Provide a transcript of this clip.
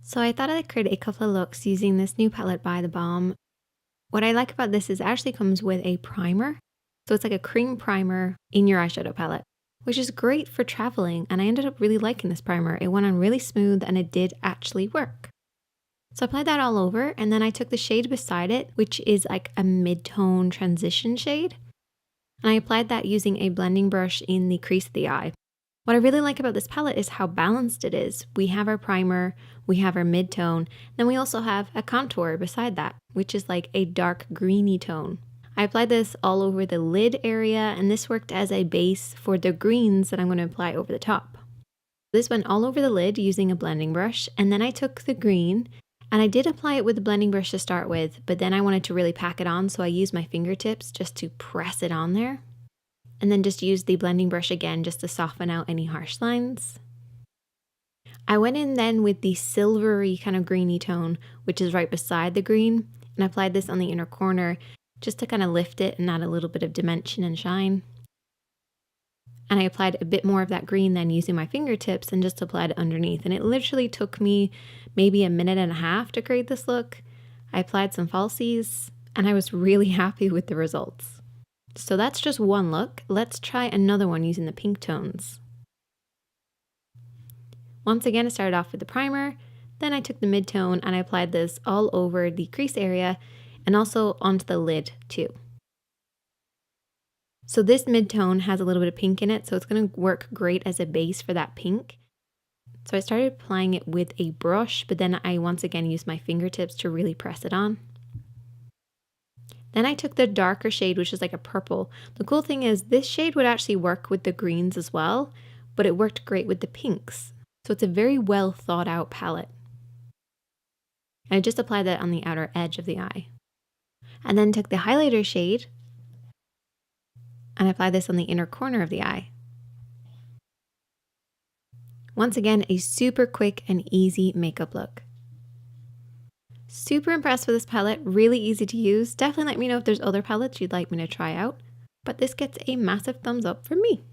So I thought I'd create a couple of looks using this new palette by the Balm. What I like about this is it actually comes with a primer. So it's like a cream primer in your eyeshadow palette, which is great for traveling. And I ended up really liking this primer. It went on really smooth and it did actually work. So I applied that all over and then I took the shade beside it, which is like a mid-tone transition shade. And I applied that using a blending brush in the crease of the eye. What I really like about this palette is how balanced it is. We have our primer, we have our mid-tone, then we also have a contour beside that, which is like a dark greeny tone. I applied this all over the lid area, and this worked as a base for the greens that I'm going to apply over the top. This went all over the lid using a blending brush, and then I took the green, and I did apply it with the blending brush to start with, but then I wanted to really pack it on, so I used my fingertips just to press it on there. And then just use the blending brush again just to soften out any harsh lines. I went in then with the silvery kind of greeny tone, which is right beside the green, and applied this on the inner corner just to kind of lift it and add a little bit of dimension and shine. And I applied a bit more of that green then using my fingertips and just applied it underneath. And it literally took me maybe a minute and a half to create this look. I applied some falsies and I was really happy with the results. So that's just one look. Let's try another one using the pink tones. Once again, I started off with the primer, then I took the mid-tone and I applied this all over the crease area and also onto the lid too. So this mid-tone has a little bit of pink in it, so it's going to work great as a base for that pink. So I started applying it with a brush, but then I once again used my fingertips to really press it on. Then I took the darker shade, which is like a purple. The cool thing is this shade would actually work with the greens as well, but it worked great with the pinks. So it's a very well thought out palette. I just applied that on the outer edge of the eye. And then took the highlighter shade and applied this on the inner corner of the eye. Once again, a super quick and easy makeup look. Super impressed with this palette, really easy to use. Definitely let me know if there's other palettes you'd like me to try out, but this gets a massive thumbs up from me.